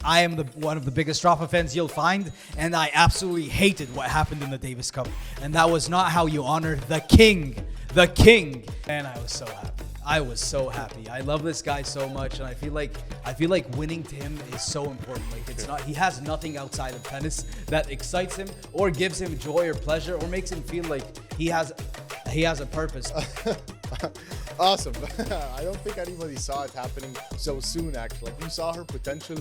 I am one of the biggest Rafa fans you'll find, and I absolutely hated what happened in the Davis Cup. And that was not how you honor the king. The king. And I was so happy. I was so happy. I love this guy so much, and I feel like winning to him is so important. Like he has nothing outside of tennis that excites him or gives him joy or pleasure or makes him feel like he has a purpose. Awesome. I don't think anybody saw it happening so soon. Actually, like, we saw her potential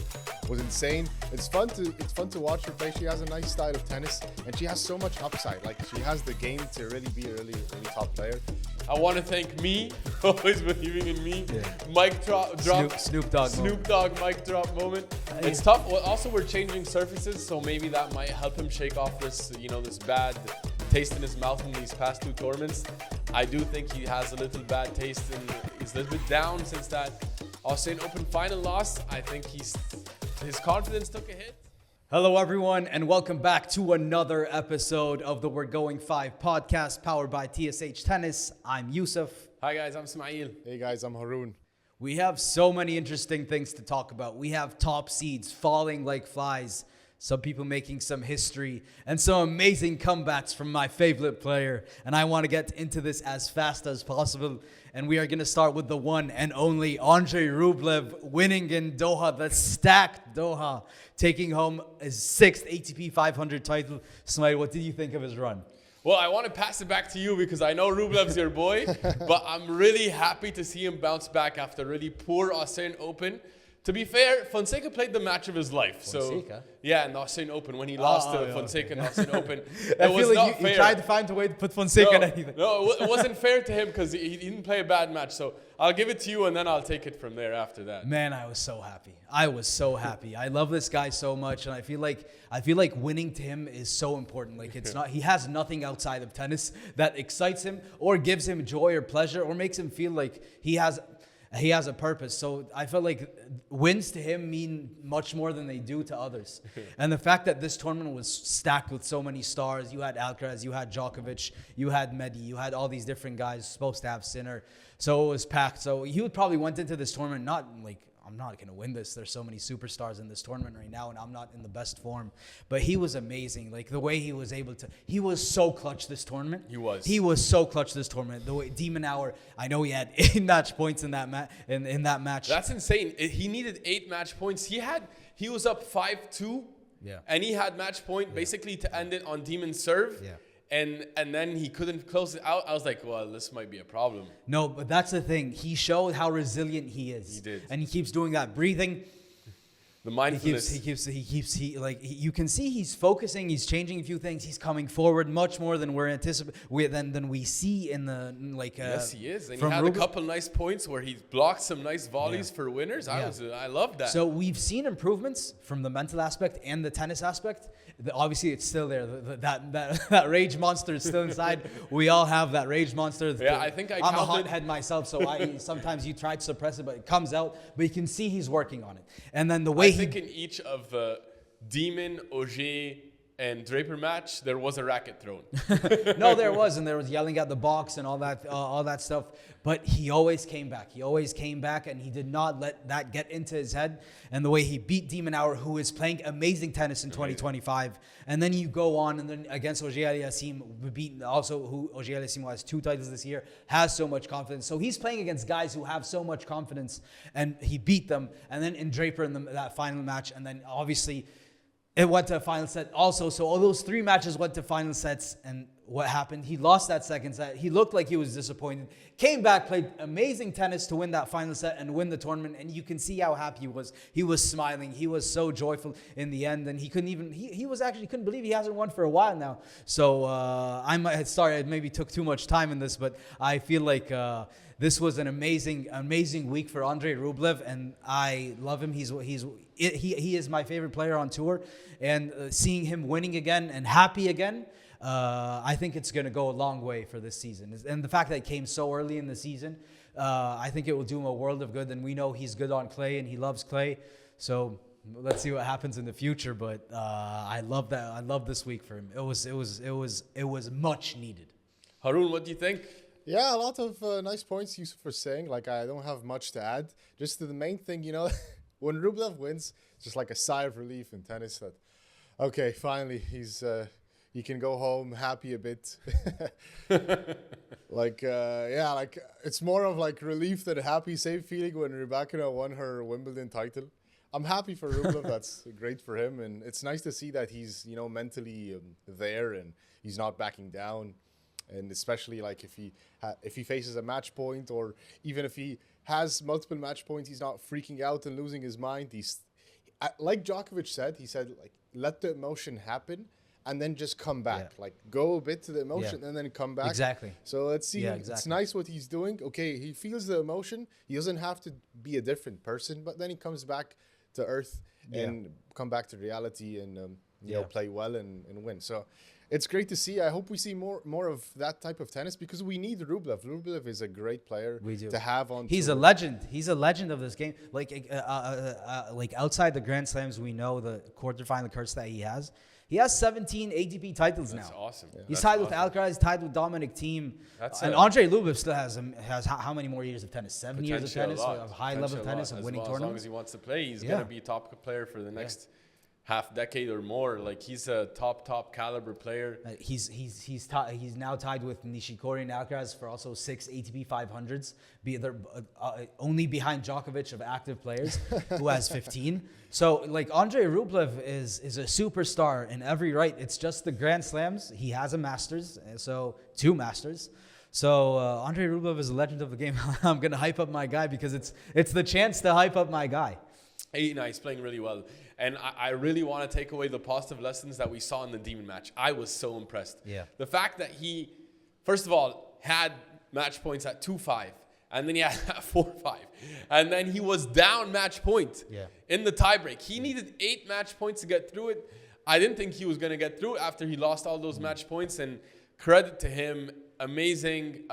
was insane. It's fun to watch her play. She has a nice style of tennis, and she has so much upside. Like, she has the game to really be a really top player. I want to thank me, always believing in me. Yeah. Mic drop. Snoop Dogg mic drop moment. It's tough. Well, also, we're changing surfaces, so maybe that might help him shake off this, this bad taste in his mouth in these past two tournaments. I do think he has a little bad taste and he's a little bit down since that Australian Open final loss. I think his confidence took a hit. Hello, everyone, and welcome back to another episode of the We're Going 5 podcast powered by TSH Tennis. I'm Yusuf. Hi, guys. I'm Ismail. Hey, guys. I'm Haroon. We have so many interesting things to talk about. We have top seeds falling like flies, some people making some history, and some amazing comebacks from my favorite player. And I want to get into this as fast as possible. And we are going to start with the one and only Andrei Rublev winning in Doha, the stacked Doha, taking home his 6th ATP 500 title. Smile, what did you think of his run? Well, I want to pass it back to you because I know Rublev's your boy, but I'm really happy to see him bounce back after a really poor Australian Open. To be fair, Fonseca played the match of his life. Fonseca? Yeah, in the Australian Open, when he lost to Fonseca in the Australian Open. It was not fair. You tried to find a way to put Fonseca in anything. No, it wasn't fair to him because he didn't play a bad match. So I'll give it to you, and then I'll take it from there after that. Man, I was so happy. I was so happy. I love this guy so much, and I feel like winning to him is so important. Like he has nothing outside of tennis that excites him or gives him joy or pleasure or makes him feel like he has a purpose. So I felt like wins to him mean much more than they do to others. And the fact that this tournament was stacked with so many stars, you had Alcaraz, you had Djokovic, you had Medi, you had all these different guys supposed to have Sinner. So it was packed. So he probably went into this tournament not like, I'm not going to win this. There's so many superstars in this tournament right now, and I'm not in the best form. But he was amazing. Like, the way he was able to... He was so clutch this tournament. He was so clutch this tournament. The way Demon Hour, I know he had 8 match points in that match. That's insane. He needed 8 match points. He was up 5-2. Yeah. And he had match point basically to end it on Demon's serve. Yeah. And then he couldn't close it out. I was like, well, this might be a problem. No, but that's the thing. He showed how resilient he is. He did. And he keeps doing that breathing. The mindfulness. You can see he's focusing, he's changing a few things, he's coming forward much more than we're anticipating, than we see in the, yes, he is. And he had a couple nice points where he blocked some nice volleys for winners. Yeah. I love that. So we've seen improvements from the mental aspect and the tennis aspect. Obviously, it's still there. That rage monster is still inside. We all have that rage monster. Yeah, I think I'm a hothead myself, so sometimes you try to suppress it, but it comes out. But you can see he's working on it. And then the way I think in each of the Demon, Auger, and Draper match, there was a racket thrown. No, there was, and there was yelling at the box and all that stuff. But he always came back. He always came back, and he did not let that get into his head. And the way he beat Demon Hour, who is playing amazing tennis in 2025, and then you go on, and then against Auger-Aliassime, who Auger-Aliassime has 2 titles this year, has so much confidence. So he's playing against guys who have so much confidence, and he beat them. And then in Draper in that final match, and then obviously it went to a final set also. So all those 3 matches went to final sets. And what happened? He lost that second set. He looked like he was disappointed. Came back, played amazing tennis to win that final set and win the tournament. And you can see how happy he was. He was smiling. He was so joyful in the end. And he couldn't believe he hasn't won for a while now. So I maybe took too much time in this, but I feel like this was an amazing week for Andrei Rublev, and I love him. He is my favorite player on tour, and seeing him winning again and happy again, I think it's going to go a long way for this season. And the fact that it came so early in the season, I think it will do him a world of good. And we know he's good on clay, and he loves clay. So let's see what happens in the future. But I love that. I love this week for him. It was much needed. Haroon, what do you think? Yeah, a lot of nice points Yusuf was saying. Like, I don't have much to add. Just to the main thing, when Rublev wins, just like a sigh of relief in tennis that, okay, finally he can go home happy a bit. Like it's more of like relief than happy. Same feeling when Rybakina won her Wimbledon title. I'm happy for Rublev. That's great for him, and it's nice to see that he's mentally there and he's not backing down. And especially like if he faces a match point, or even if he has multiple match points, he's not freaking out and losing his mind. He's like Djokovic said. He said, like, let the emotion happen and then just come back. Yeah. Like, go a bit to the emotion and then come back. Exactly. So let's see. Yeah, exactly. It's nice what he's doing. Okay, he feels the emotion. He doesn't have to be a different person, but then he comes back to earth and come back to reality and you know, play well and win. So it's great to see. I hope we see more of that type of tennis, because we need Rublev. Rublev is a great player to have on. He's a legend. He's a legend of this game. Like outside the Grand Slams, we know the quarterfinal curse that he has. He has 17 ATP titles now. That's awesome. Yeah. He's tied with Alcaraz. He's tied with Dominic Thiem. And Andrei Rublev still has how many more years of tennis? 7 years of tennis, of high level tennis, of winning tournaments. As long as he wants to play, he's gonna be a top player for the next half decade or more. Like, he's a top caliber player. He's now tied with Nishikori and Alcaraz for also 6 ATP 500s. They're only behind Djokovic of active players, who has 15. So like Andrei Rublev is a superstar in every right. It's just the Grand Slams. He has a Masters, so 2 Masters. So Andrei Rublev is a legend of the game. I'm gonna hype up my guy because it's the chance to hype up my guy. He's playing really well. And I really want to take away the positive lessons that we saw in the Demon match. I was so impressed. Yeah. The fact that he, first of all, had match points at 2-5. And then he had 4-5. And then he was down match point in the tiebreak. He needed 8 match points to get through it. I didn't think he was going to get through it after he lost all those match points. And credit to him. Amazing.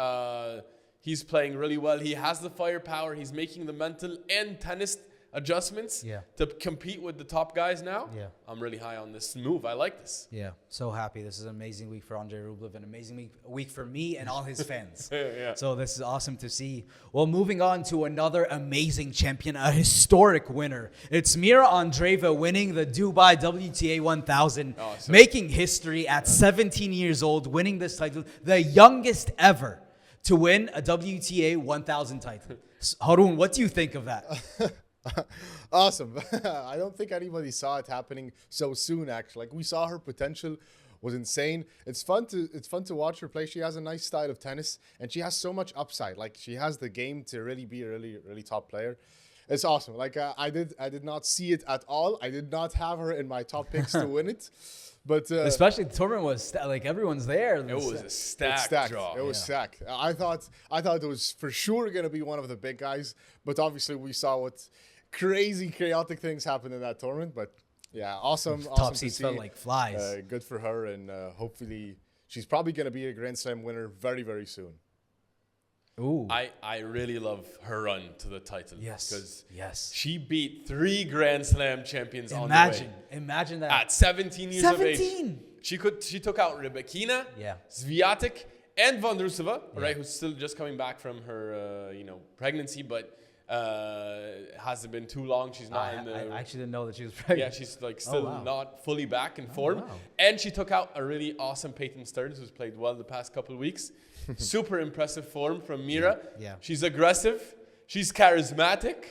He's playing really well. He has the firepower. He's making the mental and tennis adjustments to compete with the top guys now. I'm really high on this move. I like this. So happy. This is an amazing week for Andrei Rublev, an amazing week for me and all his fans. So this is awesome to see. Well, moving on to another amazing champion, a historic winner. It's Mirra Andreeva winning the Dubai WTA 1000, making history at 17 years old, winning this title, the youngest ever to win a WTA 1000 title. Haroon, what do you think of that? Awesome. I don't think anybody saw it happening so soon, actually. Like, we saw her potential was insane. It's fun to watch her play. She has a nice style of tennis and she has so much upside. Like, she has the game to really be a really top player. It's awesome. Like, I did not see it at all. I did not have her in my top picks to win it. But especially the tournament was like everyone's there. It was a stacked draw. It was stacked. I thought it was for sure going to be one of the big guys, but obviously we saw what crazy chaotic things happened in that tournament. But yeah, awesome. Top seeds felt like flies. Good for her, and hopefully she's probably going to be a Grand Slam winner very soon. Ooh. I really love her run to the title. Yes. Because she beat 3 Grand Slam champions on the way. Imagine that. At 17 years of age. 17! She took out Rybakina, Swiatek, and Vondrousova, right, who's still just coming back from her pregnancy, but hasn't been too long. She's not in the... I actually didn't know that she was pregnant. Yeah, she's like still not fully back in form. Wow. And she took out a really awesome Peyton Stearns, who's played well the past couple of weeks. Super impressive form from Mirra. Yeah. She's aggressive. She's charismatic.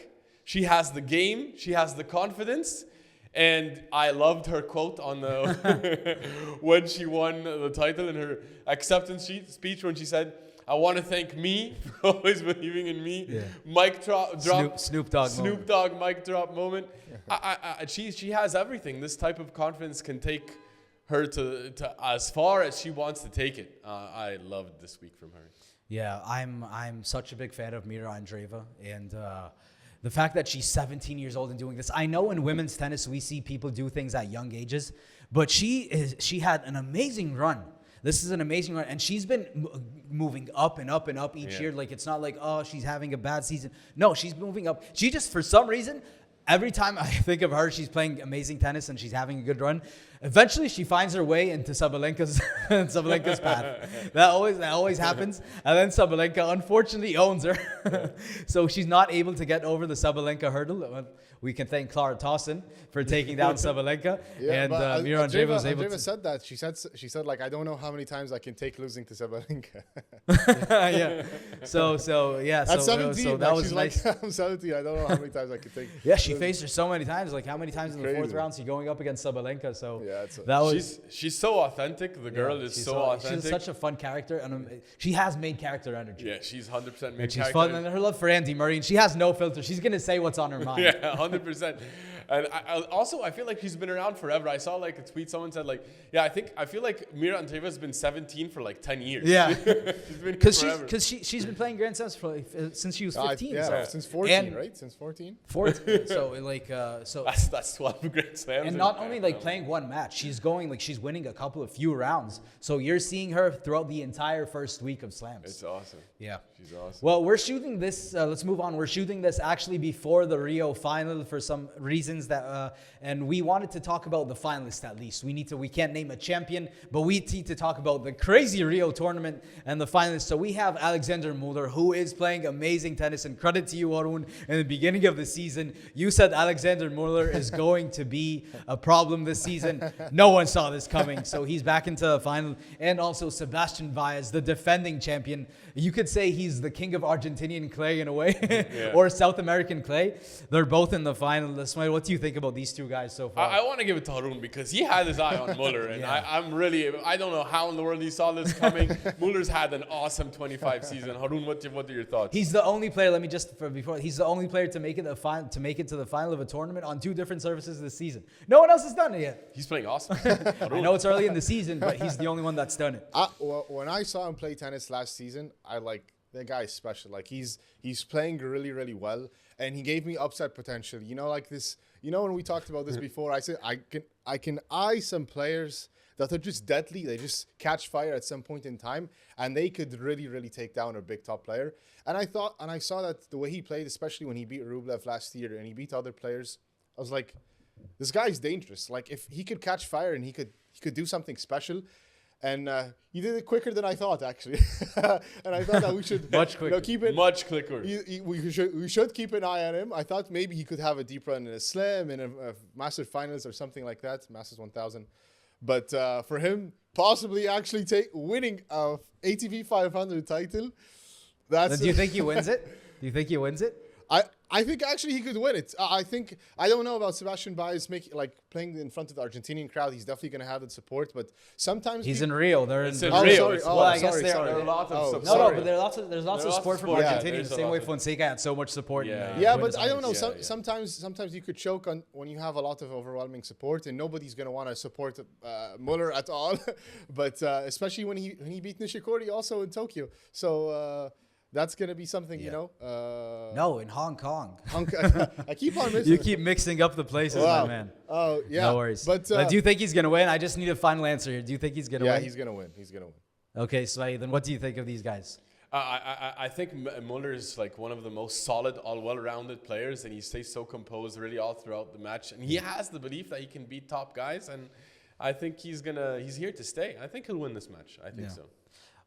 She has the game. She has the confidence. And I loved her quote on the when she won the title in her acceptance speech when she said, "I want to thank me for always believing in me." Yeah. Mic drop. Snoop Dogg mic drop moment. She has everything. This type of confidence can take her to as far as she wants to take it. I loved this week from her. Yeah, I'm such a big fan of Mirra Andreeva, and the fact that she's 17 years old and doing this. I know in women's tennis we see people do things at young ages, but she had an amazing run. This is an amazing run, and she's been moving up and up and up each year. Like, it's not like, oh, she's having a bad season. No, she's moving up. She just, for some reason, every time I think of her, she's playing amazing tennis and she's having a good run. Eventually, she finds her way into Sabalenka's path. That always happens. And then Sabalenka unfortunately owns her, so she's not able to get over the Sabalenka hurdle. We can thank Clara Tauson for taking down Sabalenka, and Mirra Andreeva was able to. Said that. She said like, I don't know how many times I can take losing to Sabalenka. Yeah. So yeah. At 17, so that was nice. like, I'm 17. I don't know how many times I can take. Yeah, she faced her so many times. Like how many times in the fourth round she's going up against Sabalenka? So she's so authentic. The girl is so authentic. She's such a fun character, and she has main character energy. Yeah, she's 100% main character. She's fun, and her love for Andy Murray, and she has no filter. She's gonna say what's on her mind. Yeah, 100%. And I feel like she's been around forever. I saw like a tweet, someone said like, yeah, I feel like Mirra Andreeva has been 17 for like 10 years. Yeah, she's been because she's been playing Grand Slams for since she was 15. Since 14, right? Since 14. 14. So that's 12 Grand Slams. And not only like playing one match, she's winning a couple of few rounds. So you're seeing her throughout the entire first week of slams. It's awesome. Yeah, she's awesome. Well, we're shooting this. Let's move on. We're shooting this actually before the Rio final for some reasons that, and we wanted to talk about the finalists at least. We can't name a champion, but we need to talk about the crazy Rio tournament and the finalists. So we have Alexander Muller, who is playing amazing tennis. And credit to you, Arun. In the beginning of the season, you said Alexander Muller is going to be a problem this season. No one saw this coming. So he's back into the final. And also Sebastian Baez, the defending champion. You could say he's the king of Argentinian clay in a way, or South American clay. They're both in the final. What do you think about these two guys so far? I want to give it to Harun because he had his eye on Muller, and I don't know how in the world he saw this coming. Muller's had an awesome 25 season. Harun, what are your thoughts? He's the only player. He's the only player to make it to the final of a tournament on two different surfaces this season. No one else has done it yet. He's playing awesome. I know it's early in the season, but he's the only one that's done it. When I saw him play tennis last season, that guy is special. Like he's playing really, really well, and he gave me upset potential. You know, like this. You know, when we talked about this before, I said I can eye some players that are just deadly. They just catch fire at some point in time, and they could really, really take down a big top player. And I saw that the way he played, especially when he beat Rublev last year and he beat other players, I was like, this guy's dangerous. Like if he could catch fire and he could do something special. And he did it quicker than I thought, actually. And I thought that we should much quicker. Keep it much quicker. We should keep an eye on him. I thought maybe he could have a deep run in a slam, in a massive finals or something like that, Masters 1000. But for him, possibly actually winning a ATP 500 title. Do you think he wins it? Do you think he wins it? I think actually he could win it. I don't know about Sebastian Baez playing in front of the Argentinian crowd. He's definitely going to have the support, but sometimes he's in Rio. They're in Rio. Well, I guess there are a lot of support. No, but there's lots of support from Argentina. The same way Fonseca had so much support. Yeah, but I don't know. Sometimes you could choke on when you have a lot of overwhelming support, and nobody's going to want to support Muller at all. But especially when he beat Nishikori also in Tokyo. So. That's going to be something, you know. No, in Hong Kong. I keep on missing. You keep mixing up the places, my man. Oh, yeah. No worries. But do you think he's going to win? I just need a final answer here. Do you think he's going to win? Yeah, he's going to win. He's going to win. Okay, so then what do you think of these guys? I think Muller is like one of the most solid, well-rounded players, and he stays so composed really all throughout the match. And he has the belief that he can beat top guys, and I think he's here to stay. I think he'll win this match. I think so.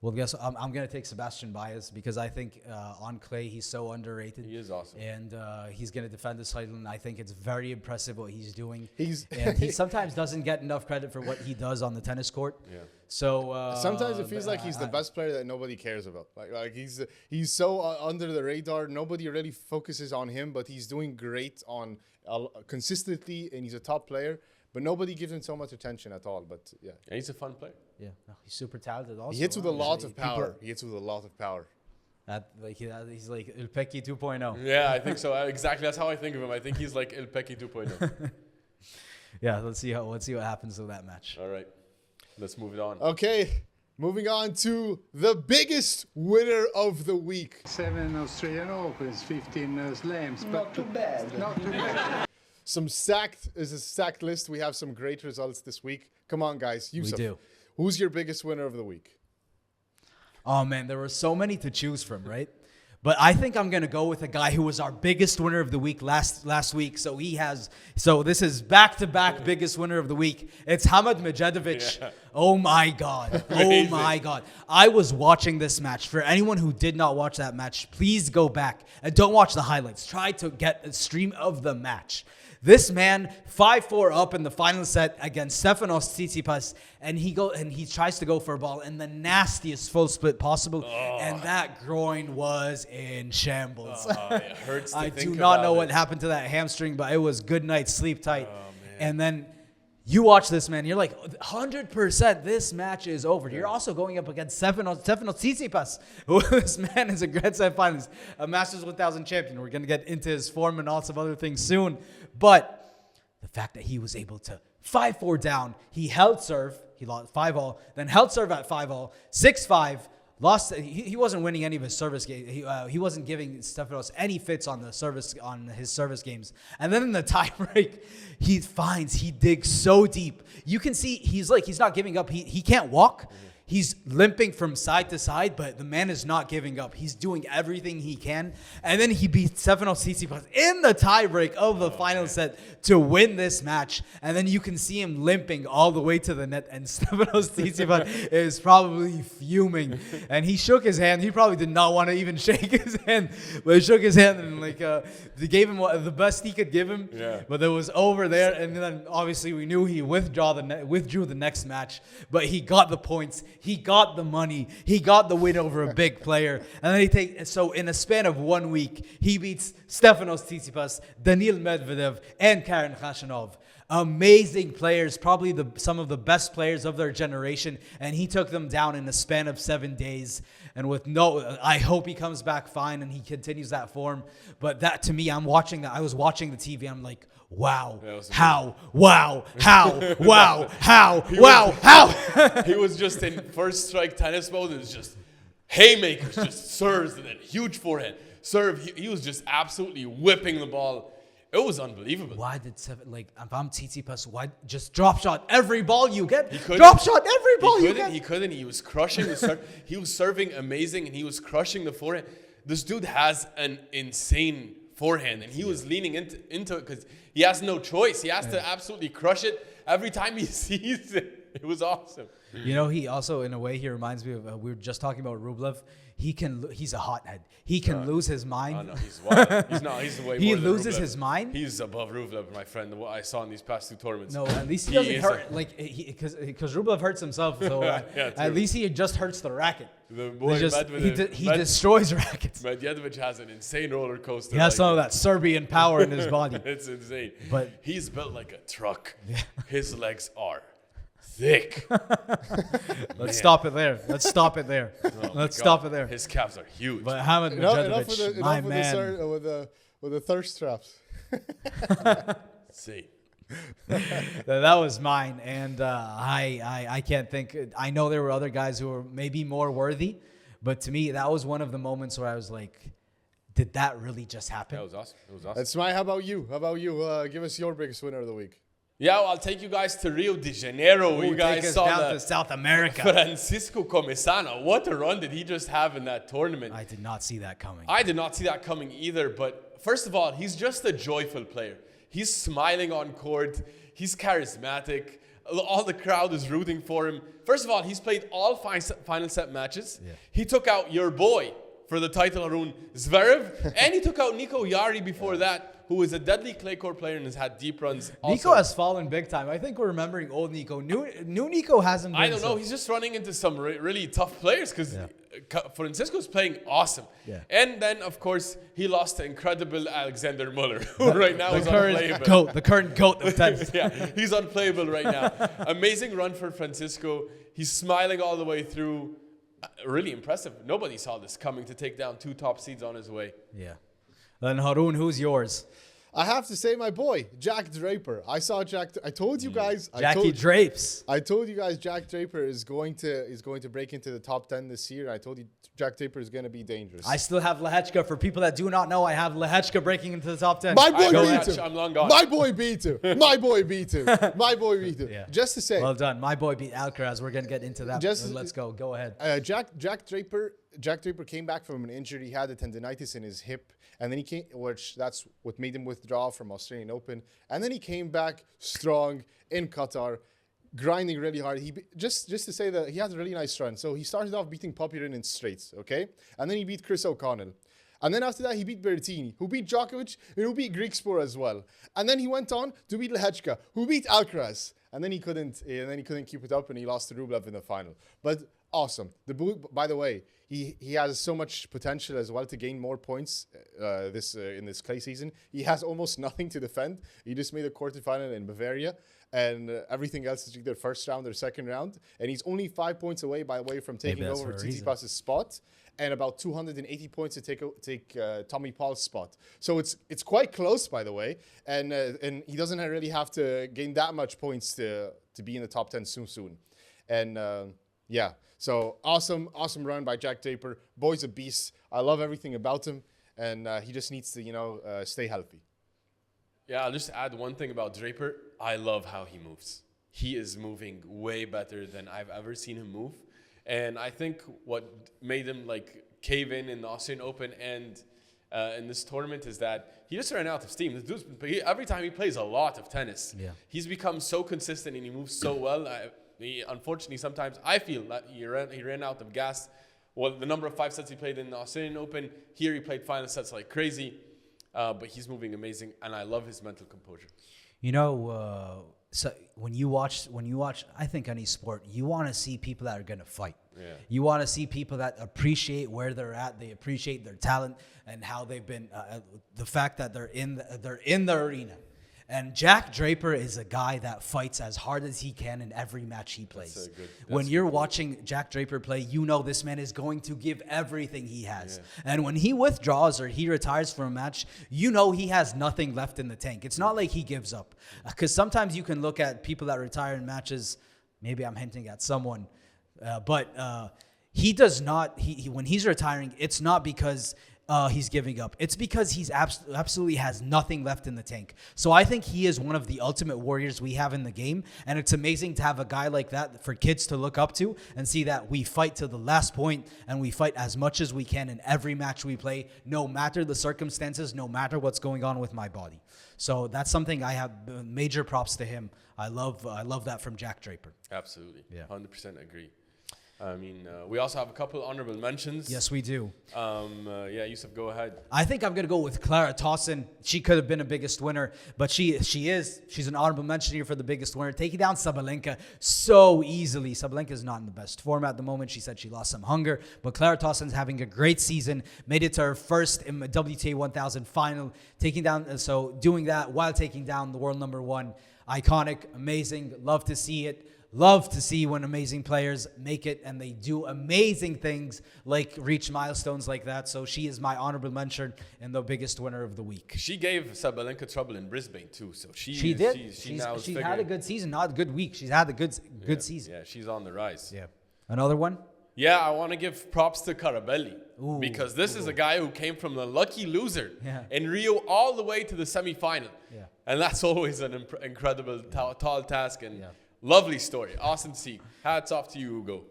Well, guess I'm going to take Sebastian Baez because I think on clay he's so underrated. He is awesome, and he's going to defend his title. And I think it's very impressive what he's doing. And he sometimes doesn't get enough credit for what he does on the tennis court. Yeah. So sometimes it feels like he's the best player that nobody cares about. Like he's so under the radar. Nobody really focuses on him, but he's doing great on consistently, and he's a top player. But nobody gives him so much attention at all. But yeah, he's a fun player. Yeah, no, he's super talented. Also, he hits with a lot of power. He's like Il Pecchi 2.0. Yeah, I think so. Exactly, that's how I think of him. I think he's like Il Pecchi 2.0. Yeah, let's see what happens to that match. All right, let's move it on. Okay, moving on to the biggest winner of the week. 7 Australian Opens, 15 slams. Not too bad. Not too bad. Some stacked list. We have some great results this week. Come on, guys. Yusuf, we do. Who's your biggest winner of the week? Oh, man, there were so many to choose from, right? But I think I'm gonna go with a guy who was our biggest winner of the week last week. So this is back-to-back biggest winner of the week. It's Hamad Medjedovic. Yeah. Oh my God. Oh Amazing. my God. I was watching this match. For anyone who did not watch that match, please go back and don't watch the highlights. Try to get a stream of the match. This man, 5-4 up in the final set against Stefanos Tsitsipas, and he tries to go for a ball in the nastiest full split possible, and that groin was in shambles. It hurts to I think do not about know it. what happened to that hamstring, but it was good night, sleep tight. And then you watch this, man, you're like, 100% this match is over. You're also going up against Stefanos Tsitsipas, who this man is a Grand Slam finalist, a Masters 1000 champion. We're going to get into his form and lots of other things soon. But the fact that he was able to 5-4 down, he held serve, he lost 5-all, then held serve at 5-all, 6-5, lost. He wasn't winning any of his service games. He wasn't giving Stefanos any fits on his service games. And then in the tiebreak, he digs so deep. You can see he's not giving up. He can't walk. He's limping from side to side, but the man is not giving up. He's doing everything he can. And then he beats Stefanos Tsitsipas in the tiebreak of the final set to win this match. And then you can see him limping all the way to the net. And Stefanos Tsitsipas is probably fuming. And he shook his hand. He probably did not want to even shake his hand. But he shook his hand and they gave him the best he could give him. Yeah. But it was over there. And then obviously we knew he withdrew the next match. But he got the points. He got the money. He got the win over a big player. And then so in a span of 1 week, he beats Stefanos Tsitsipas, Daniil Medvedev, and Karen Khachanov. Amazing players, probably some of the best players of their generation. And he took them down in a span of 7 days. And I hope he comes back fine and he continues that form. But that, to me, I was watching the TV. I'm like, wow, how, wow, how, wow, how, wow, how. He was just in first strike tennis mode. It was just haymakers, just serves, and then huge forehand. Serve, he was just absolutely whipping the ball. It was unbelievable. Why did if I'm Tsitsipas, why just drop shot every ball you get? couldn't. Drop shot every ball you get. He couldn't. He was crushing the serve. He was serving amazing, and he was crushing the forehand. This dude has an insane forehand, and he was leaning into it because he has no choice. He has to absolutely crush it every time he sees it. It was awesome. You know, he also, in a way, he reminds me of, we were just talking about Rublev. He's a hothead. He can lose his mind. Oh, no, he's wild. He's not. He's way He more than loses Rublev. his mind? He's above Rublev, my friend. What I saw in these past two tournaments. No, at least he doesn't is hurt, because Rublev hurts himself, so Yeah, true. at least he just hurts the racket. The boy He destroys rackets. Medjedovic has an insane roller coaster. He has some of that Serbian power in his body. It's insane. But- he's built like a truck. His legs are thick. Let's stop it there. Let's stop it there. Let's stop it there. His calves are huge. But Hamad Medjedovic, my man. With the thirst traps. See. That was mine, and I can't think. I know there were other guys who were maybe more worthy, but to me, that was one of the moments where I was like, "Did that really just happen?" That was awesome. It was awesome. That's my. How about you? Give us your biggest winner of the week. Yeah, well, I'll take you guys to Rio de Janeiro. Ooh, You guys take us saw down to South America. Francisco Comesana. What a run did he just have in that tournament? I did not see that coming. I did not see that coming either, but first of all, he's just a joyful player. He's smiling on court. He's charismatic. All the crowd is rooting for him. First of all, he's played all final set matches. Yeah. He took out your boy for the title, Arun Zverev, and he took out Nico Yari before that, who is a deadly clay court player and has had deep runs. Nico has fallen big time. I think we're remembering old Nico. New Nico hasn't been. I don't know. He's just running into some really tough players because Francisco's playing awesome. Yeah. And then, of course, he lost to incredible Alexander Muller, who right now is unplayable. The current GOAT of tennis. Yeah, he's unplayable right now. Amazing run for Francisco. He's smiling all the way through. Really impressive. Nobody saw this coming to take down 2 top seeds on his way. Yeah. Then Harun, who's yours? I have to say my boy, Jack Draper. I saw Jack. I told you guys. Jackie Drapes. I told you guys Jack Draper is going to break into the top 10 this year. I told you Jack Draper is going to be dangerous. I still have Lehechka. For people that do not know, I have Lehechka breaking into the top 10. My boy beat him. I'm long gone. My boy beat him. My boy beat him. My boy beat him. Yeah. Just to say. Well done. My boy beat Alcaraz. We're going to get into that. Let's go. Go ahead. Jack Draper Jack Draper came back from an injury. He had a tendinitis in his hip, and then that's what made him withdraw from Australian Open. And then he came back strong in Qatar, grinding really hard. Just to say that he had a really nice run. So he started off beating Popyrin in straights, okay? And then he beat Chris O'Connell. And then after that, he beat Berrettini, who beat Djokovic, and who beat Griekspoor as well. And then he went on to beat Lehechka, who beat Alcaraz. And then he couldn't keep it up, and he lost to Rublev in the final. But awesome. By the way, he has so much potential as well to gain more points in this clay season. He has almost nothing to defend. He just made a quarterfinal in Bavaria, and everything else is either first round or second round. And he's only 5 points away, by the way, from taking over Tsitsipas' spot, and about 280 points to take Tommy Paul's spot. So it's quite close, by the way, and he doesn't really have to gain that much points to be in the top 10 soon. And yeah, so awesome run by Jack Draper. Boy's a beast. I love everything about him, and he just needs to stay healthy. Yeah, I'll just add one thing about Draper. I love how he moves. He is moving way better than I've ever seen him move. And I think what made him cave in the Australian Open and in this tournament is that he just ran out of steam. This dude's every time he plays a lot of tennis, he's become so consistent and he moves so well. Unfortunately, sometimes I feel that he ran out of gas. Well, the number of 5 sets he played in the Australian Open, here he played final sets like crazy. But he's moving amazing, and I love his mental composure. So when you watch, I think any sport, you want to see people that are going to fight. Yeah. You want to see people that appreciate where they're at. They appreciate their talent and how they've been. The fact that they're in the arena. And Jack Draper is a guy that fights as hard as he can in every match he plays. When you're watching Jack Draper play, you know this man is going to give everything he has. Yeah. And when he withdraws or he retires from a match, you know he has nothing left in the tank. It's not like he gives up. Because sometimes you can look at people that retire in matches. Maybe I'm hinting at someone. But he does not. When he's retiring, it's not because he's giving up. It's because he's absolutely has nothing left in the tank. So I think he is one of the ultimate warriors we have in the game. And it's amazing to have a guy like that for kids to look up to and see that we fight to the last point and we fight as much as we can in every match we play, no matter the circumstances, no matter what's going on with my body. So that's something I have major props to him. I love that from Jack Draper. Absolutely. Yeah. 100% agree. I mean, we also have a couple honorable mentions. Yes, we do. Yusuf, go ahead. I think I'm going to go with Clara Tauson. She could have been a biggest winner, but she's an honorable mention here for the biggest winner, taking down Sabalenka so easily. Sabalenka is not in the best form at the moment. She said she lost some hunger, but Clara Tauson's having a great season, made it to her first in WTA 1000 final, doing that while taking down the world number one. Iconic, amazing, love to see it. Love to see when amazing players make it and they do amazing things like reach milestones like that. So she is my honorable mention and the biggest winner of the week. She gave Sabalenka trouble in Brisbane too. So she did. She had a good season, not a good week. She's had a good season. Yeah, she's on the rise. Yeah. Another one? Yeah, I want to give props to Carabelli because this is a guy who came from the lucky loser in Rio all the way to the semifinal. Yeah. And that's always an incredible tall task and lovely story. Awesome to see. Hats off to you, Hugo.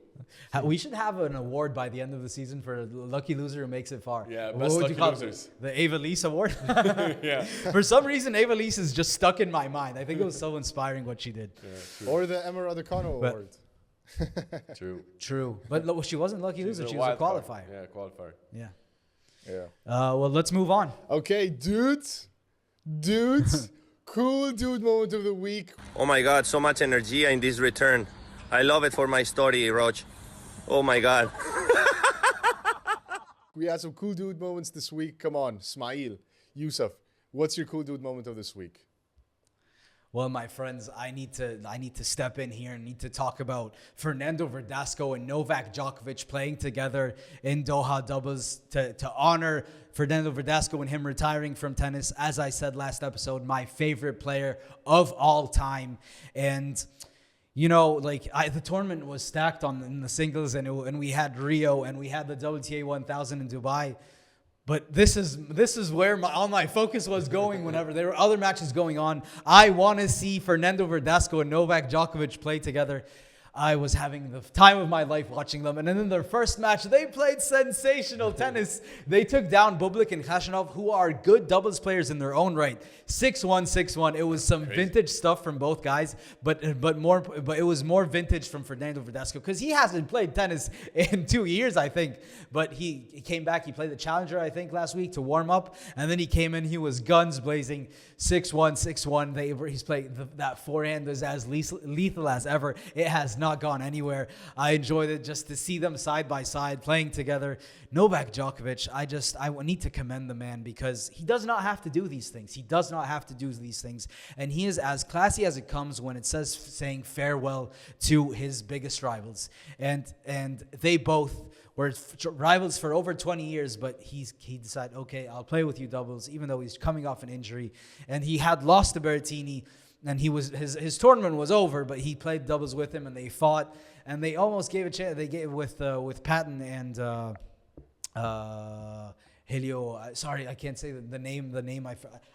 We should have an award by the end of the season for a lucky loser who makes it far. Yeah, best lucky losers. The Ava Lise Award? Yeah. For some reason, Ava Lise is just stuck in my mind. I think it was so inspiring what she did. Yeah, or the Emma Raducanu Award. True. But she wasn't lucky loser. She was a qualifier. Yeah, qualifier. Yeah. Well, let's move on. Okay, dudes. Cool dude moment of the week. Oh my God, so much energy in this return. I love it for my story, Roj. Oh my God. We had some cool dude moments this week. Come on, Smail, Yusuf, what's your cool dude moment of this week? Well, my friends, I need to step in here and need to talk about Fernando Verdasco and Novak Djokovic playing together in Doha doubles to honor Fernando Verdasco and him retiring from tennis. As I said last episode, my favorite player of all time. And the tournament was stacked in the singles, and we had Rio and we had the WTA 1000 in Dubai. But this is where all my focus was going whenever there were other matches going on. I want to see Fernando Verdasco and Novak Djokovic play together. I was having the time of my life watching them. And then in their first match, they played sensational tennis. They took down Bublik and Khashanov, who are good doubles players in their own right. 6-1, 6-1. It was some vintage stuff from both guys, but it was more vintage from Fernando Verdasco because he hasn't played tennis in 2 years, I think. But he came back. He played the Challenger, I think, last week to warm up, and then he came in. He was guns blazing. 6-1, 6-1. He's played that forehand is as lethal as ever. It has not gone anywhere. I enjoyed it just to see them side by side playing together. Novak Djokovic, I need to commend the man because he does not have to do these things. He does not have to do these things. And he is as classy as it comes when it says saying farewell to his biggest rivals. And they both were rivals for over 20 years, but he decided, okay, I'll play with you doubles, even though he's coming off an injury. And he had lost to Berrettini, and his tournament was over, but he played doubles with him, and they fought, and they almost gave a chance. They gave with Patton and Helio. Sorry, I can't say the name.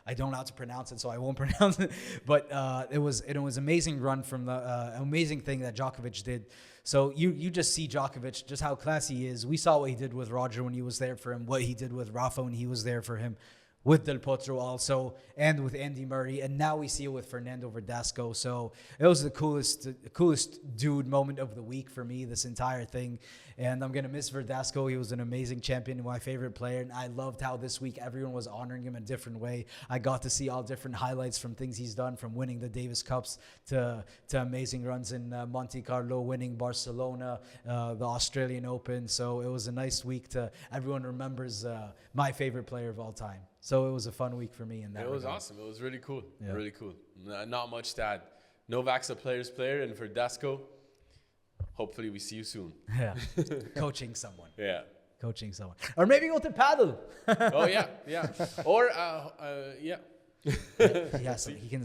I don't know how to pronounce it, so I won't pronounce it. But it was amazing run from the amazing thing that Djokovic did. So you just see Djokovic, just how classy he is. We saw what he did with Roger when he was there for him, what he did with Rafa when he was there for him, with Del Potro also, and with Andy Murray, and now we see it with Fernando Verdasco. So it was the coolest dude moment of the week for me, this entire thing. And I'm gonna miss Verdasco. He was an amazing champion, my favorite player, and I loved how this week everyone was honoring him a different way. I got to see all different highlights from things he's done, from winning the Davis Cups to amazing runs in Monte Carlo, winning Barcelona, the Australian Open. So it was a nice week everyone remembers my favorite player of all time. So it was a fun week for me in that. It was regard. awesome. It was really cool. Yeah. Really cool. Not much to add. Novak's a player's player, and for Verdasco, hopefully we see you soon. Yeah, coaching someone. Yeah. Coaching someone, or maybe go to paddle. Oh yeah. Or yeah. Yeah, so he can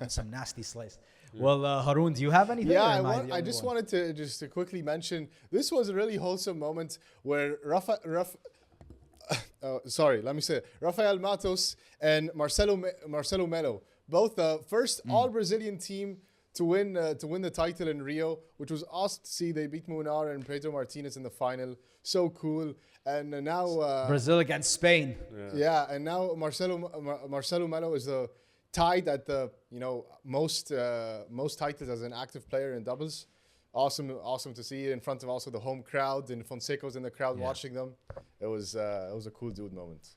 some nasty slice. Well, Haroon, do you have anything? Yeah, I just wanted to quickly mention this was a really wholesome moment where Rafael Matos and Marcelo Melo, both the first all Brazilian team to win the title in Rio, which was awesome to see. They beat Munar and Pedro Martinez in the final. So cool. And now Brazil against Spain. Yeah, and now Marcelo Melo is tied at the most titles as an active player in doubles. Awesome to see in front of also the home crowd, and Fonseca's in the crowd watching them. It was a cool dude moment.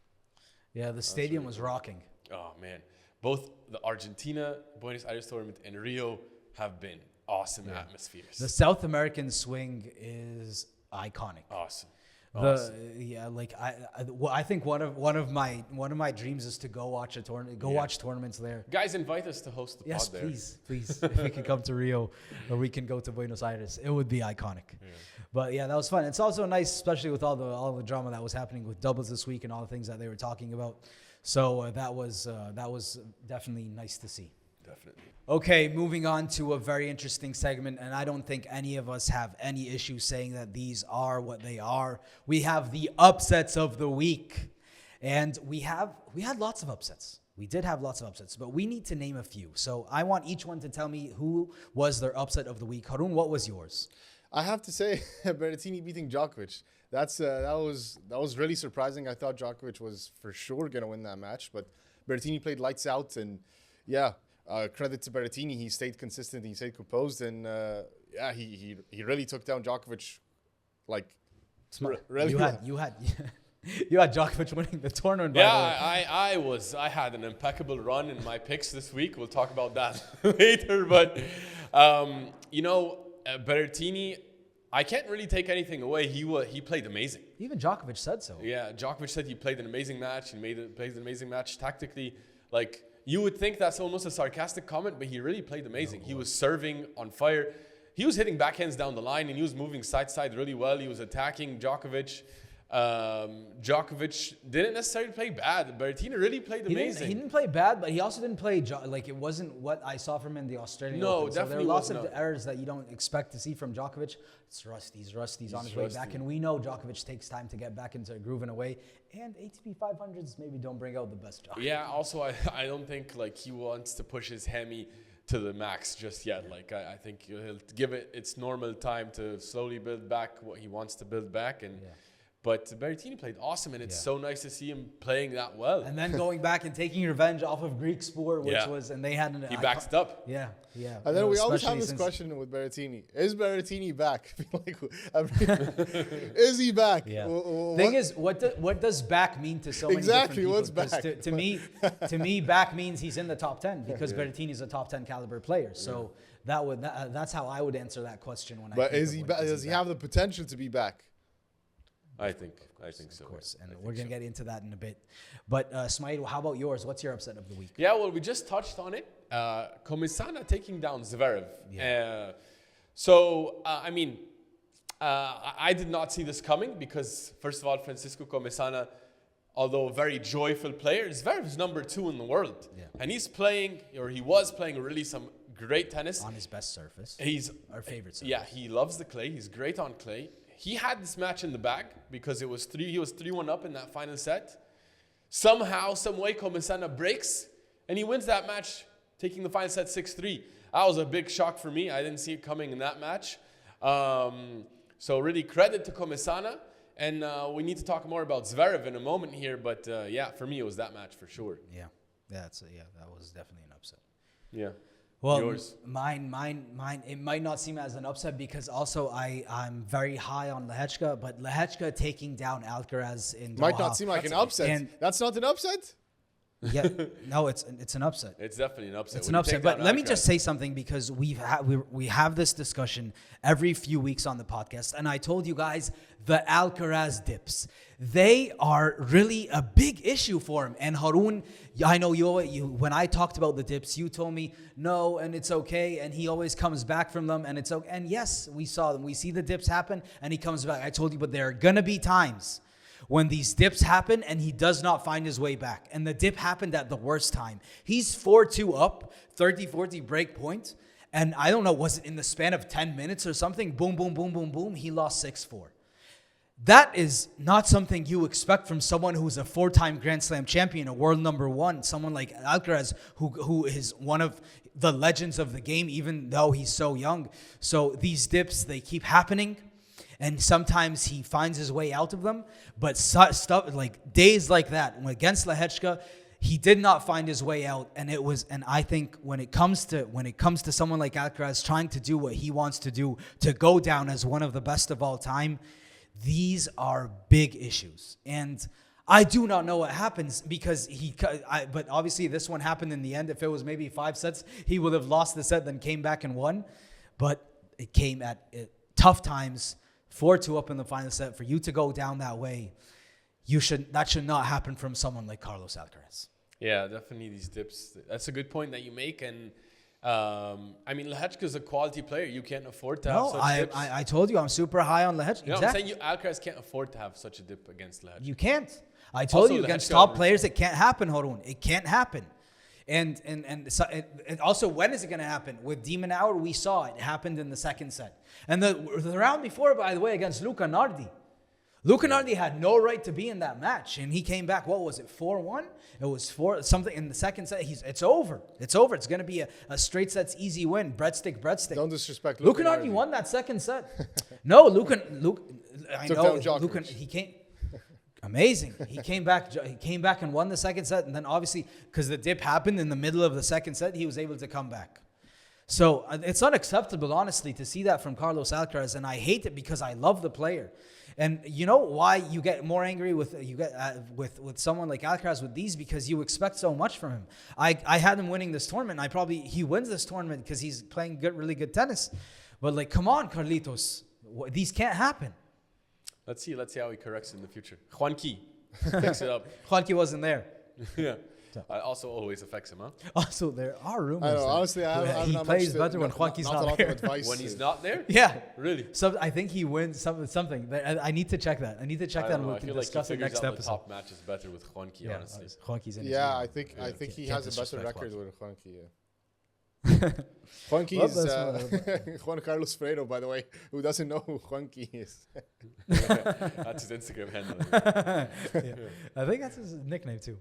Yeah, the stadium was rocking. Oh man, both the Argentina Buenos Aires tournament and Rio have been awesome atmospheres. The South American swing is iconic. Awesome. I think one of my dreams is to go watch a tournament, watch tournaments there. Guys, invite us to host the Yes, pod there. please. If we can come to Rio, or we can go to Buenos Aires, it would be iconic. Yeah. But yeah, that was fun. It's also nice, especially with all the drama that was happening with doubles this week and all the things that they were talking about. So that was definitely nice to see. Definitely. Okay, moving on to a very interesting segment, and I don't think any of us have any issue saying that these are what they are. We have the upsets of the week, and we had lots of upsets. We did have lots of upsets, but we need to name a few. So I want each one to tell me who was their upset of the week. Haroon, what was yours? I have to say, Berrettini beating Djokovic. That was really surprising. I thought Djokovic was for sure gonna win that match, but Berrettini played lights out, and credit to Berrettini. He stayed consistent. He stayed composed, and he really took down Djokovic. Like, really. You had Djokovic winning the tournament. By the way. I had an impeccable run in my picks this week. We'll talk about that later. But Berrettini, I can't really take anything away. He played amazing. Even Djokovic said so. Yeah, Djokovic said he played an amazing match. Played an amazing match tactically. Like, you would think that's almost a sarcastic comment, but he really played amazing. He was serving on fire. He was hitting backhands down the line, and he was moving side to side really well. He was attacking Djokovic. Djokovic didn't necessarily play bad. Berrettini really played amazing. He didn't play bad, but he also didn't play it wasn't what I saw from him in the Australian Open. So there are lots of errors that you don't expect to see from Djokovic. It's rusty. He's on his way back, and we know Djokovic takes time to get back into a groove in a way. And ATP 500s maybe don't bring out the best Djokovic. Yeah. Also, I don't think he wants to push his Hemi to the max just yet. Like I think he'll give it its normal time to slowly build back what he wants to build back. And but Berrettini played awesome, and it's so nice to see him playing that well. And then going back and taking revenge off of Greek sport, which was, and they had he backs it up. Yeah. And then we always have this question with Berrettini: is Berrettini back? Is he back? Yeah. Thing is, what does back mean to so many exactly different what's people? back? To me, back means he's in the top 10 because Berrettini is a top 10 caliber player. So that's how I would answer that question when But is he back? Does he have the potential to be back? I think so. Of course, and we're going to get into that in a bit. But Smail, how about yours? What's your upset of the week? Yeah, well, we just touched on it. Comisana taking down Zverev. I did not see this coming because, first of all, Francisco Comisana, although a very joyful player, Zverev is number 2 in the world. Yeah. And he was playing really some great tennis. On his best surface. He's our favorite surface. Yeah, he loves the clay. He's great on clay. He had this match in the bag because he was 3-1 up in that final set. Somehow, some way, Comisana breaks and he wins that match, taking the final set 6-3. That was a big shock for me. I didn't see it coming in that match. So really credit to Comisana. And we need to talk more about Zverev in a moment here. But for me, it was that match for sure. Yeah, that was definitely an upset. Yeah. Well, yours? Mine, it might not seem as an upset because also I'm very high on Lehechka, but Lehechka taking down Alcaraz in Doha. Might not seem like an upset. And that's not an upset? Yeah, no, it's an upset. It's definitely an upset. It's an upset. But let me just say something because we have this discussion every few weeks on the podcast, and I told you guys the Alcaraz dips. They are really a big issue for him. And Haroon, I know you when I talked about the dips, you told me no, and it's okay, and he always comes back from them, and it's okay. And yes, we saw them. We see the dips happen, and he comes back. I told you, but there are gonna be times when these dips happen and he does not find his way back. And the dip happened at the worst time. He's 4-2 up, 30-40 break point. And I don't know, was it in the span of 10 minutes or something? Boom, boom, boom, boom, boom. He lost 6-4. That is not something you expect from someone who's a 4-time Grand Slam champion, a world number 1, someone like Alcaraz, who is one of the legends of the game, even though he's so young. So these dips, they keep happening. And sometimes he finds his way out of them. But stuff like days like that, against Lehechka, he did not find his way out. And I think when it comes to someone like Alcaraz trying to do what he wants to do, to go down as one of the best of all time, these are big issues. And I do not know what happens because but obviously this one happened in the end. If it was maybe 5 sets, he would have lost the set, then came back and won. But it came at tough times. 4-2 up in the final set. For you to go down that way, that should not happen from someone like Carlos Alcaraz. Yeah, definitely these dips. That's a good point that you make. And Lehechka is a quality player. You can't afford to have such dips. I told you I'm super high on Lehechka. Exactly. I'm saying Alcaraz can't afford to have such a dip against Lehechka. You can't. I told you against top players, it can't happen, Haroon. It can't happen. And also, when is it going to happen? With Demon Hour, we saw it happened in the second set. And the round before, by the way, against Luca Nardi. Luca Nardi had no right to be in that match. And he came back, what was it, 4-1? It was 4 something in the second set. It's over. It's over. It's going to be a straight sets easy win. Breadstick. Don't disrespect Luca Nardi won that second set. No, Luca, I know. Luca, he came... Amazing. He came back and won the second set. And then obviously, because the dip happened in the middle of the second set, he was able to come back. So it's unacceptable, honestly, to see that from Carlos Alcaraz. And I hate it because I love the player. And you know why you get more angry with someone like Alcaraz with these? Because you expect so much from him. I had him winning this tournament. He wins this tournament because he's playing really good tennis. But come on, Carlitos. These can't happen. Let's see how he corrects in the future. Juanqui, fix it up. Juanqui wasn't there. Yeah. Also always affects him, huh? Also, there are rumors. I know, honestly, he plays better when Juanqui's not there. When he's not there? Yeah. Really? So I think he wins something. I need to check that. And we can discuss it next episode. The top match is better with Juanqui, honestly. Juanqui's in I think he has a better record with Juanqui, yeah. Juanqui is Juan Carlos Fredo, by the way, who doesn't know who Juanqui is. That's his Instagram handle. I think that's his nickname too.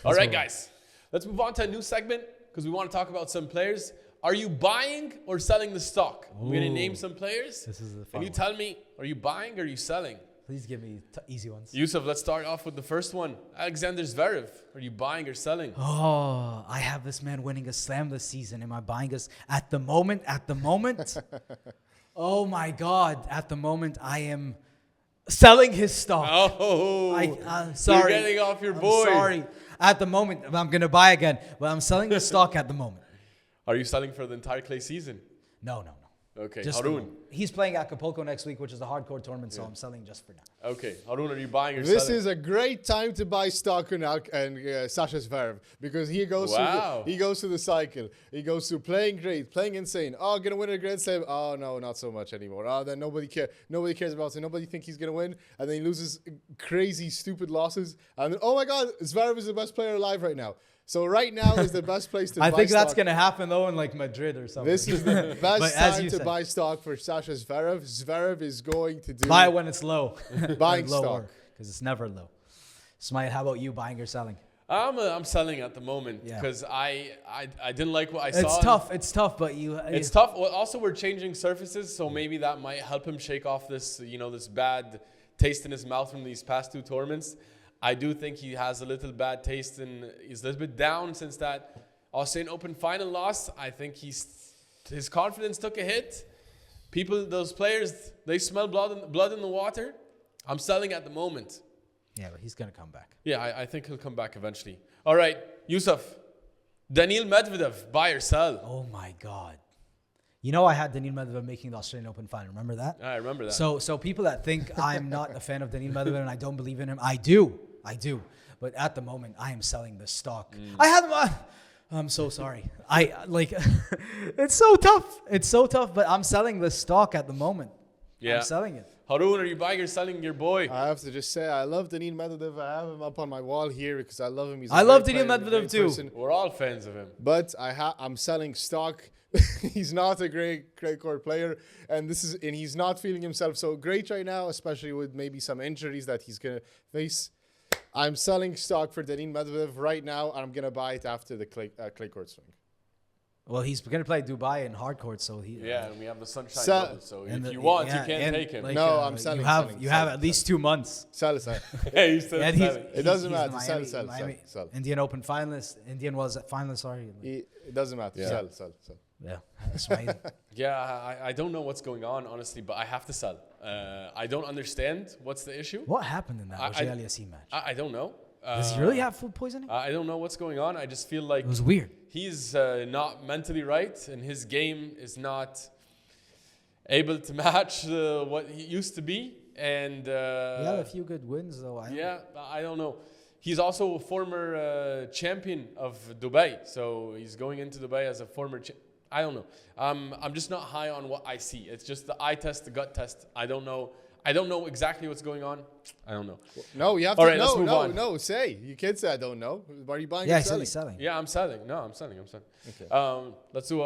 All right, guys. Let's move on to a new segment. because we want to talk about some players. Are you buying or selling the stock? I'm going to name some players. This is the fun And you one. tell me, are you buying or are you selling? Please give me easy ones. Yusuf, let's start off with the first one. Alexander Zverev. Are you buying or selling? Oh, I have this man winning a slam this season. Am I buying us at the moment? At the moment? Oh my God. At the moment, I am selling his stock. Oh, Sorry. You're getting off your I'm boy. sorry. At the moment, I'm going to buy again. But I'm selling the stock at the moment. Are you selling for the entire clay season? No. Okay, Just Haroon. he's playing Acapulco next week, which is a hardcore tournament, so I'm selling just for now. Okay, Haroon, are you buying or This selling? is a great time to buy stock in Sasha Zverev because he goes through the cycle. He goes through playing great, playing insane. Oh, gonna win a Grand Slam. Oh no, not so much anymore. Oh, then nobody cares about him. Nobody think he's gonna win, and then he loses crazy, stupid losses. And then, oh my God, Zverev is the best player alive right now. So right now is the best place to buy stock. I think that's going to happen, though, in like Madrid or something. This is the best time to said, buy stock for Sasha Zverev. Zverev is going to do buy when it's low. buying stock. Because it's never low. Smite, how about you, buying or selling? I'm selling at the moment because I didn't like what I saw. It's tough, but It's tough. Well, also, we're changing surfaces, so maybe that might help him shake off this, this bad taste in his mouth from these past two tournaments. I do think he has a little bad taste and he's a little bit down since that Australian Open final loss. I think his confidence took a hit. Those players, they smell blood in the water. I'm selling at the moment. Yeah, but he's going to come back. Yeah, I think he'll come back eventually. All right, Yusuf, Daniil Medvedev, buy or sell? Oh my God. You know, I had Daniil Medvedev making the Australian Open final. Remember that? I remember that. So people that think I'm not a fan of Daniil Medvedev and I don't believe in him, I do. But at the moment, I am selling the stock. I had him. I'm so sorry. It's so tough. It's so tough. But I'm selling the stock at the moment. Yeah. I'm selling it. Haroon, are you buying or selling your boy? I have to just say, I love Daniil Medvedev. I have him up on my wall here because I love him. I love Daniil Medvedev too. We're all fans of him. But I'm selling stock. He's not a great court player, and he's not feeling himself so great right now, especially with maybe some injuries that he's gonna face. I'm selling stock for Daniil Medvedev right now, and I'm gonna buy it after the clay court swing. Well, he's going to play Dubai in hard court, so he. Yeah, and we have the sunshine Sell. double, so if you want, you can't take him. No, I'm selling. You have at least 2 months. Sell. Yeah, he's still selling. It doesn't he's matter. Miami, Sell. Indian Open finalist. Indian was finalist. Sorry. It doesn't matter. Yeah. Sell. Yeah, that's amazing. Yeah, I don't know what's going on, honestly, but I have to sell. I don't understand what's the issue. What happened in that Australia match? I don't know. Does he really have food poisoning? I don't know what's going on. I just feel like It was weird. he's not mentally right, and his game is not able to match what he used to be. And He had a few good wins, though. I don't know. He's also a former champion of Dubai, so he's going into Dubai as a former. I don't know. I'm just not high on what I see. It's just the eye test, the gut test. I don't know. I don't know exactly what's going on. I don't know. No, you have All to. right, let's move on. No. Say you can't say I don't know. Are you buying? Yeah, or he said selling? he's selling. Yeah, I'm selling. No, I'm selling. Okay. Let's do.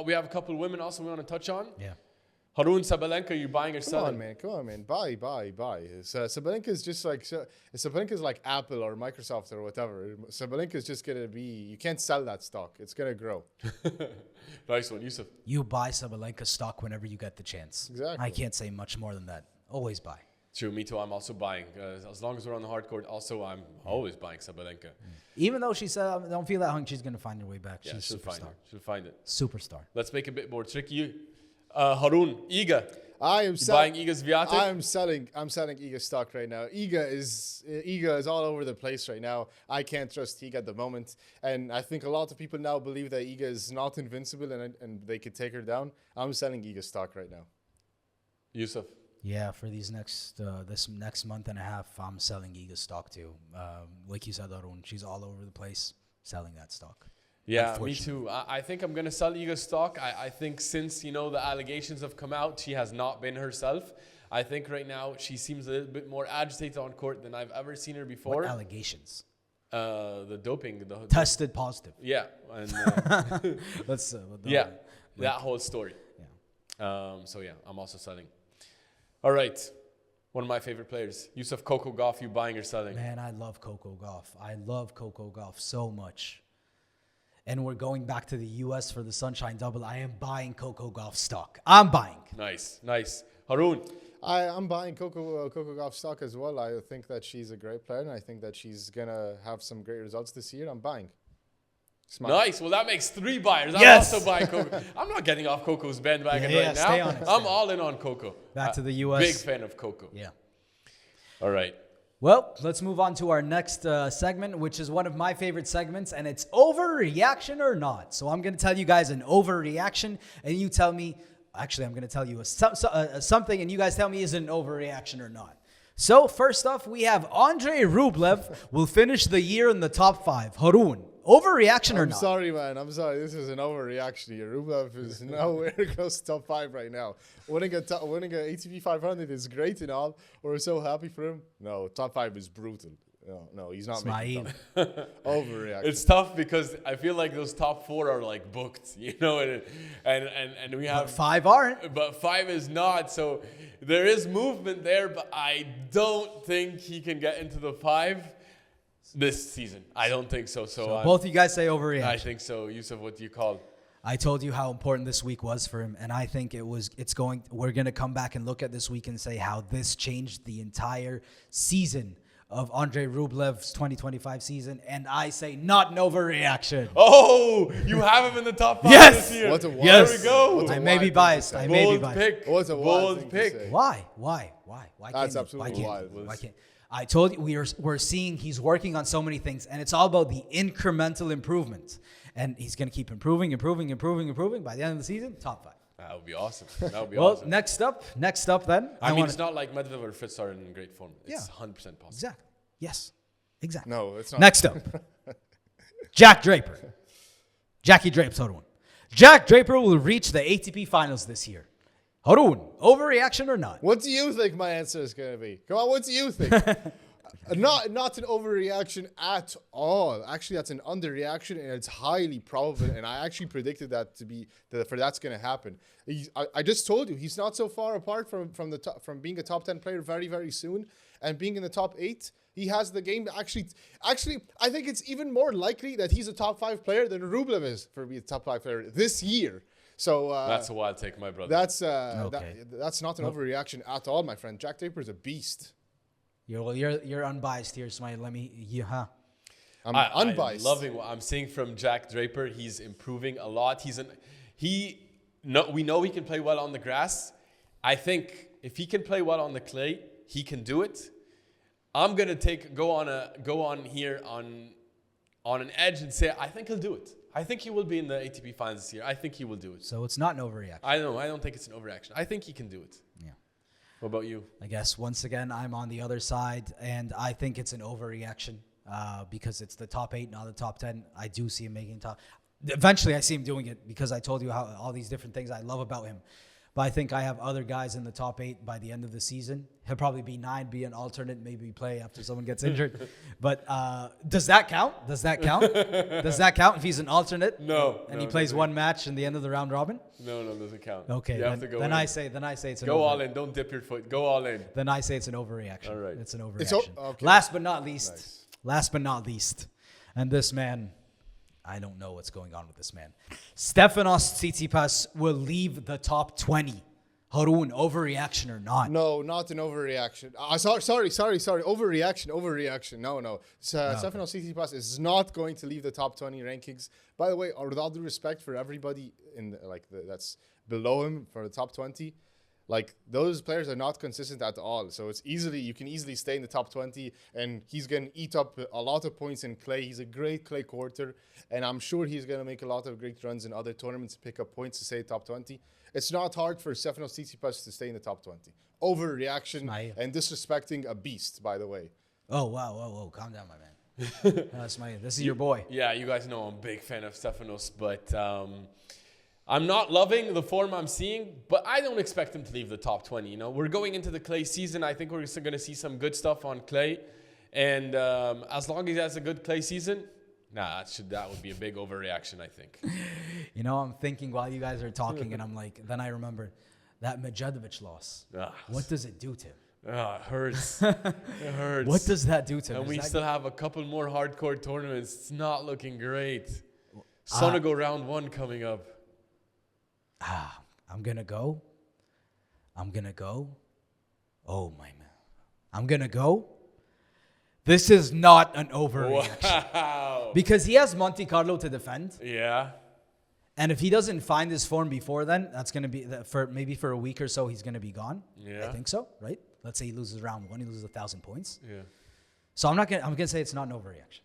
We have a couple of women also we want to touch on. Yeah. Haroon Sabalenka, you buying or selling? Come on, man. Buy. Sabalenka is just like Sabalenka is like Apple or Microsoft or whatever. Sabalenka is just gonna be. You can't sell that stock. It's gonna grow. Nice one, Yusuf. You buy Sabalenka stock whenever you get the chance. Exactly. I can't say much more than that. Always buy. True, me too. I'm also buying. As long as we're on the hard court, also I'm always buying Sabalenka. Even though she said, I don't feel that hung, she's going to find her way back. Yeah, she's she'll superstar. find it. She'll find it. Superstar. Let's make it a bit more tricky. Haroon, Iga. I am buying Iga's Swiatek. I'm selling Iga stock right now. Iga is all over the place right now. I can't trust Iga at the moment, and I think a lot of people now believe that Iga is not invincible and they could take her down. I'm selling Iga stock right now. Yusuf. Yeah, for these this next month and a half, I'm selling Iga stock too. Like you said, Arun, she's all over the place selling that stock. Yeah, me too. I think I'm going to sell Iga stock. I think since, the allegations have come out, she has not been herself. I think right now she seems a little bit more agitated on court than I've ever seen her before. What allegations? The doping. Tested positive. Yeah. And, that whole story. Yeah. So, yeah, I'm also selling. All right. One of my favorite players. Yusuf Coco Gauff, you buying or selling? Man, I love Coco Gauff. I love Coco Gauff so much. and we're going back to the US for the Sunshine Double, I am buying Coco Gauff stock. I'm buying. Nice. Haroon. I'm buying Coco Gauff stock as well. I think that she's a great player, and I think that she's gonna have some great results this year. I'm buying. Smile. Nice. Well, that makes 3 buyers. Yes. I'm also buying Coco. I'm not getting off Coco's bandwagon Yeah, right now. stay on it, I'm all in on Coco. Back to the US. Big fan of Coco. Yeah. All right. Well, let's move on to our next segment, which is one of my favorite segments, and it's overreaction or not. So I'm going to tell you guys an overreaction, and you tell me, actually, I'm going to tell you something, and you guys tell me is it an overreaction or not. So first off, we have Andrei Rublev will finish the year in the top 5. Haroon, overreaction or I'm not? sorry, man. I'm sorry. This is an overreaction here. Rublev is nowhere close to top 5 right now. Winning a ATP 500 is great and all. We're so happy for him. No, top 5 is brutal. No, he's not making top. Overreaction. It's tough because I feel like those top 4 are like booked, you know, and we have But 5 aren't. But 5 is not. So there is movement there, but I don't think he can get into the 5 this season. I don't think so. So Both of you guys say overreaction. I think so. Yusuf, what do you call? I told you how important this week was for him, and I think we're going to come back and look at this week and say how this changed the entire season of Andrei Rublev's 2025 season, and I say not an overreaction. Oh, you have him in the top 5 Yes! this year. What a wild There we thing. go. What a I may be wild biased. thing to I say. may be Bold biased. pick. What's a wild Bold thing to pick. say? Why? Why That's can't absolutely wild. Why can't? I told you we're seeing he's working on so many things, and it's all about the incremental improvement. And he's going to keep improving. By the end of the season, top 5. That would be awesome. That would be Well, awesome. next up then. I mean, it's not like Medvedev or Fitz are in great form. It's 100% possible. Exactly. Yes. Exactly. No, it's not. Next up, Jack Draper. Jackie Drape's Haroon. Jack Draper will reach the ATP finals this year. Haroon, overreaction or not? What do you think my answer is going to be? Come on, what do you think? Not an overreaction at all. Actually, that's an underreaction, and it's highly probable. And I actually predicted that that's going to happen. I just told you he's not so far apart from being a top 10 player very, very soon, and being in the top 8. He has the game. Actually, I think it's even more likely that he's a top 5 player than Rublev is for being a top 5 player this year. So That's a wild take, my brother. that's Okay. that's not an overreaction at all, my friend. Jack Draper is a beast. You're unbiased here, Smile. I'm unbiased. I'm loving what I'm seeing from Jack Draper. He's improving a lot. We know he can play well on the grass. I think if he can play well on the clay, he can do it. I'm gonna go on here on an edge and say I think he'll do it. I think he will be in the ATP finals this year. I think he will do it. So it's not an overreaction. I don't think it's an overreaction. I think he can do it. Yeah. What about you? I guess once again I'm on the other side, and I think it's an overreaction because it's the top 8, not the top 10. I do see him making top. Eventually, I see him doing it because I told you how all these different things I love about him. But I think I have other guys in the top 8 by the end of the season. He'll probably be 9, be an alternate, maybe play after someone gets injured. But does that count? Does that count if he's an alternate? No. And he plays one match in the end of the round robin? No, doesn't count. Okay, you have to go then in. I say it's an Go all in. Don't dip your foot. Go all in. Then I say it's an overreaction. All right. It's an overreaction. Okay. Last but not least. Nice. Last but not least. And this man, I don't know what's going on with this man. Stefanos Tsitsipas will leave the top 20. Haroon, overreaction or not? No, not an overreaction. Sorry. Overreaction. No. Stefanos Tsitsipas is not going to leave the top 20 rankings. By the way, with all due respect for everybody that's below him for the top 20, those players are not consistent at all. So you can easily stay in the top 20, and he's going to eat up a lot of points in clay. He's a great clay courter, and I'm sure he's going to make a lot of great runs in other tournaments to pick up points to stay top 20. It's not hard for Stefanos Tsitsipas to stay in the top 20. Overreaction and disrespecting a beast, by the way. Oh, wow. Whoa. Calm down, my man. This is your boy. Yeah, you guys know I'm a big fan of Stefanos, but I'm not loving the form I'm seeing, but I don't expect him to leave the top 20. We're going into the clay season. I think we're going to see some good stuff on clay. And as long as he has a good clay season, that would be a big overreaction, I think. I'm thinking while you guys are talking, and I'm like, then I remember that Medjedovic loss. What does it do to him? It hurts. It hurts. What does that do to him? And we still have a couple more hardcore tournaments. It's not looking great. Sonego round 1 coming up. I'm gonna go. Oh my man. I'm gonna go. This is not an overreaction. Wow. Because he has Monte Carlo to defend. Yeah. And if he doesn't find his form before then, that's going to be for a week or so, he's going to be gone. Yeah. I think so, right? Let's say he loses round 1, he loses 1,000 points. Yeah. So I'm going to say it's not an overreaction.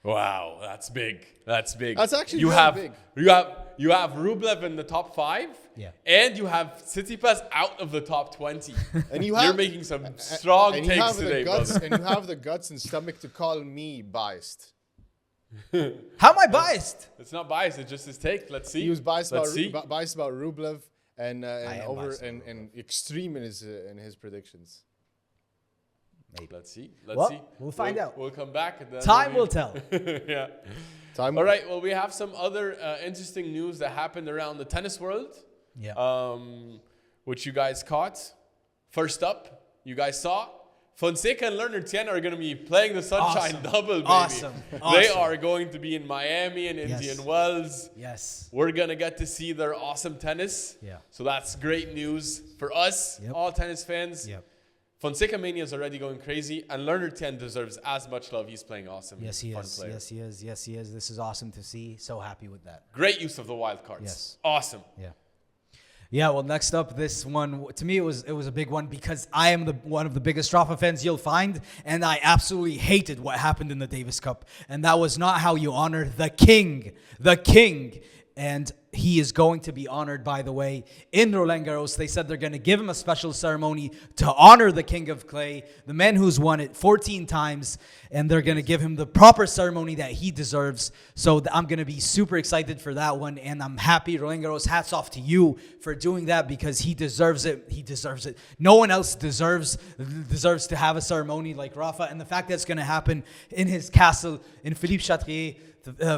Wow, that's big. That's big. That's actually you very have big. you have Rublev in the top 5. Yeah. And you have Tsitsipas out of the top 20. And You're making some strong and you takes have today, the guts, brother. and you have the guts and stomach to call me biased. How am I biased? It's not biased. It's just his take. Let's see. He was biased Let's about see. biased about Rublev and am biased about and extreme in his predictions. Maybe. Let's see. We'll find out. We'll come back. And then Time will tell. Yeah. Time. All right. Well, we have some other interesting news that happened around the tennis world. Yeah. Which you guys caught. First up, you guys saw Fonseca and Leonard Tien are going to be playing the Sunshine Awesome. Double, baby. Awesome. They Awesome. are going to be in Miami and Yes. Indian Wells. Yes. We're going to get to see their awesome tennis. Yeah. So that's great news for us, Yep. all tennis fans. Yep. Fonseca Mania is already going crazy, and Leonard Tien deserves as much love. He's playing awesome. Yes, he fun is. player. Yes, he is. Yes, he is. This is awesome to see. So happy with that. Great use of the wild cards. Yes. Awesome. Yeah. Yeah, well, next up, this one, to me, it was a big one because I am one of the biggest Rafa fans you'll find, and I absolutely hated what happened in the Davis Cup. And that was not how you honor the king. The king. And he is going to be honored, by the way, in Roland Garros. They said they're going to give him a special ceremony to honor the king of clay, the man who's won it 14 times, and they're going to give him the proper ceremony that he deserves. So I'm going to be super excited for that one, and I'm happy. Roland Garros, hats off to you for doing that because he deserves it. He deserves it. No one else deserves to have a ceremony like Rafa, and the fact that it's going to happen in his castle in Philippe Chatrier,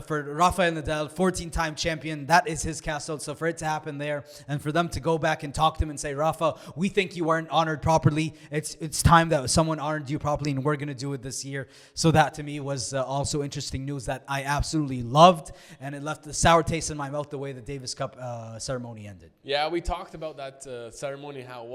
for Rafael Nadal, 14-time champion, that is his castle. So for it to happen there and for them to go back and talk to him and say, Rafa, we think you weren't honored properly. It's time that someone honored you properly, and we're going to do it this year. So that to me was also interesting news that I absolutely loved, and it left a sour taste in my mouth the way the Davis Cup ceremony ended. Yeah, we talked about that ceremony, how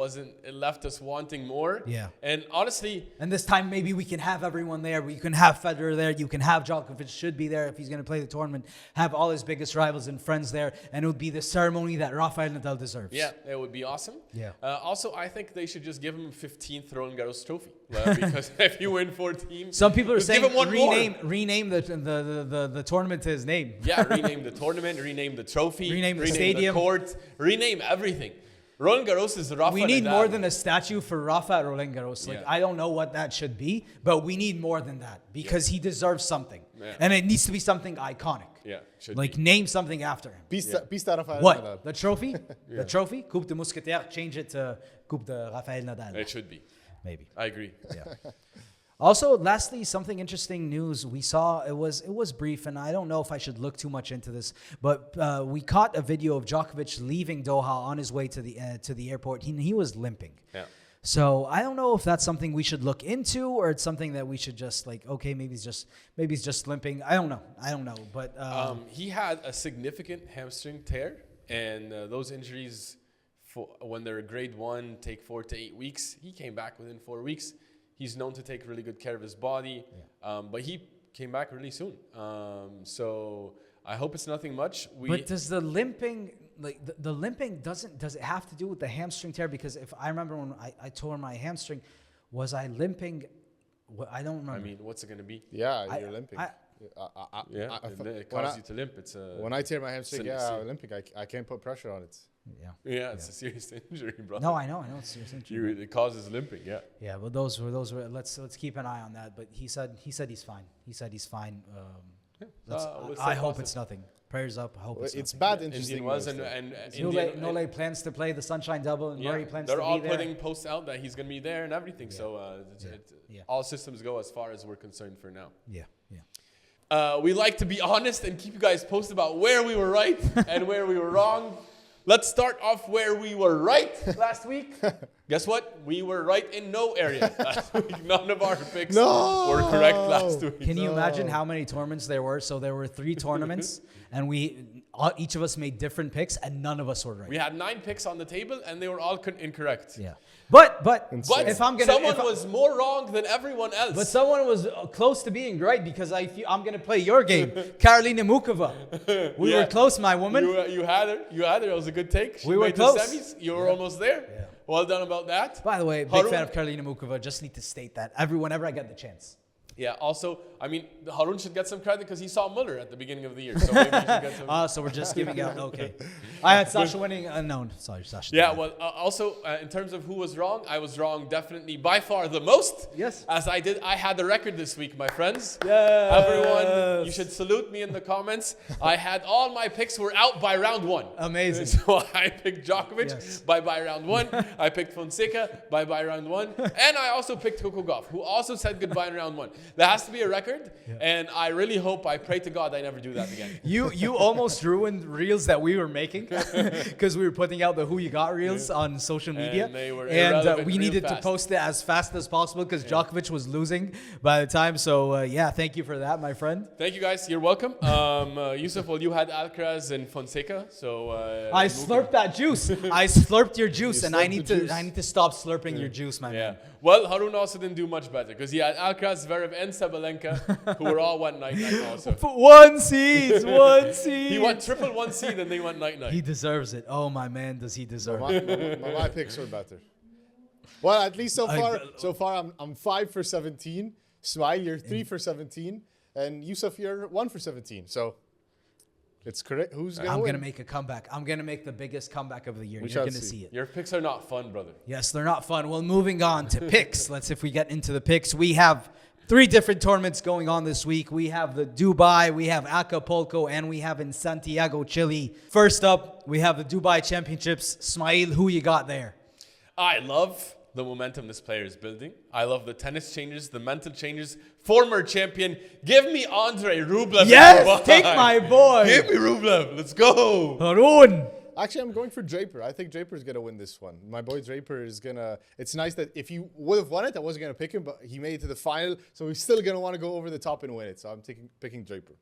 it left us wanting more. Yeah. And honestly, And this time maybe we can have everyone there. You can have Federer there. You can have Djokovic should be there if he's going to play the tournament. Have all his biggest rivals and friends there. And it would be the ceremony that Rafael Nadal deserves. yeah, it would be awesome. Yeah. Also, I think they should just give him 15th Roland Garros trophy. Because if you win 14, Some people are just saying give him one more. rename the tournament to his name. Yeah, rename the tournament, rename the trophy, Rename the stadium. the court, rename everything. Roland Garros is Rafa We need Nadal. more than a statue for Rafa at Roland Garros. Like, Yeah. I don't know what that should be, but we need more than that because he deserves something. Yeah. And it needs to be something iconic. Yeah, should Like, be. name something after him. Pista Rafael Nadal. What? The trophy? The trophy? Coupe de Mousquetaire, change it to Coupe de Rafael Nadal. It should be. Maybe. I agree. Yeah. Also, lastly, something interesting news we saw. It was brief, and I don't know if I should look too much into this, but we caught a video of Djokovic leaving Doha on his way to the airport. He was limping. Yeah. So I don't know if that's something we should look into, or it's something that we should just like, okay, maybe he's just limping. I don't know. But He had a significant hamstring tear, and those injuries, when they're grade 1, take 4 to 8 weeks. He came back within 4 weeks. He's known to take really good care of his body, but he came back really soon. So I hope it's nothing much. But does the limping, like the limping, does it have to do with the hamstring tear? Because if I remember when I tore my hamstring, was I limping? I don't remember. I mean, what's it going to be? Yeah, you're limping. Yeah, it causes you to limp. It's When I tear my hamstring, it's- yeah, Olympic, I can't put pressure on it. Yeah. it's a serious injury, bro. No, I know. It's seriously. It causes limping. Yeah. Yeah, but those were. Let's keep an eye on that. But he said he's fine. He said he's fine. Let's I stay hope positive. it's nothing. Prayers up. I hope it's It's nothing. bad, interesting. Indian was news, though. and Nole plans to play the Sunshine Double, and Murray plans to they're be all there. putting posts out that he's going to be there and everything. So all systems go as far as we're concerned for now. Yeah. We like to be honest and keep you guys posted about where we were right and where we were wrong. Let's start off where we were right last week. Guess what? We were right in no area last week. None of our picks were correct last week. Can you imagine how many tournaments there were? So there were 3 tournaments, and each of us made different picks, and none of us were right. We had 9 picks on the table, and they were all incorrect. Yeah. But If someone was more wrong than everyone else. But someone was close to being right, because I'm going to play your game. Karolina Mukova. We were close, my woman. You had her. It was a good take. She we were made close. The semis. You were almost there. Yeah. Well done about that. By the way, big fan of Karolina Mukova. Just need to state that whenever I get the chance. Yeah, also, I mean, Harun should get some credit because he saw Muller at the beginning of the year. So maybe he should get some. So we're just giving out, okay. I had Sasha winning. No, sorry, Sasha. Yeah, well, also, in terms of who was wrong, I was wrong definitely by far the most. Yes. As I had the record this week, my friends. Yes. Everyone, you should salute me in the comments. I had all my picks were out by round 1. Amazing. So I picked Djokovic by round 1. I picked Fonseca by round 1. And I also picked Coco Gauff, who also said goodbye in round 1. There has to be a record, and I really hope, I pray to God I never do that again. You almost ruined reels that we were making because we were putting out the Who You Got reels on social media. And they were we needed to post it as fast as possible because Djokovic was losing by the time. So, thank you for that, my friend. Thank you, guys. You're welcome. Yusuf, well, you had Alcaraz and Fonseca, so... I slurped that juice. I slurped your juice, and I need to stop slurping your juice, my man. Well, Harun also didn't do much better because he had Alcaraz, Zverev, and Sabalenka, who were all went night-night also. One seed. He won triple 1 seed, and they went night-night. He deserves it. Oh, my man, does he deserve it. My picks were better. Well, at least so far I'm 5 for 17. Smile, you're 3 for 17. And Yusuf, you're 1 for 17. So it's correct. Who's going to win? I'm going to make a comeback. I'm going to make the biggest comeback of the year. You're going to see it. Your picks are not fun, brother. Yes, they're not fun. Well, moving on to picks. If we get into the picks, we have 3 different tournaments going on this week. We have the Dubai, we have Acapulco, and we have in Santiago, Chile. First up, we have the Dubai Championships. Smail, who you got there? I love the momentum this player is building. I love the tennis changes, the mental changes. Former champion, give me Andre Rublev. Yes, take my boy. Give me Rublev. Let's go. Harun. Actually, I'm going for Draper. I think Draper's going to win this one. My boy Draper is going to... It's nice that if he would have won it, I wasn't going to pick him, but he made it to the final, so he's still going to want to go over the top and win it. So I'm picking Draper.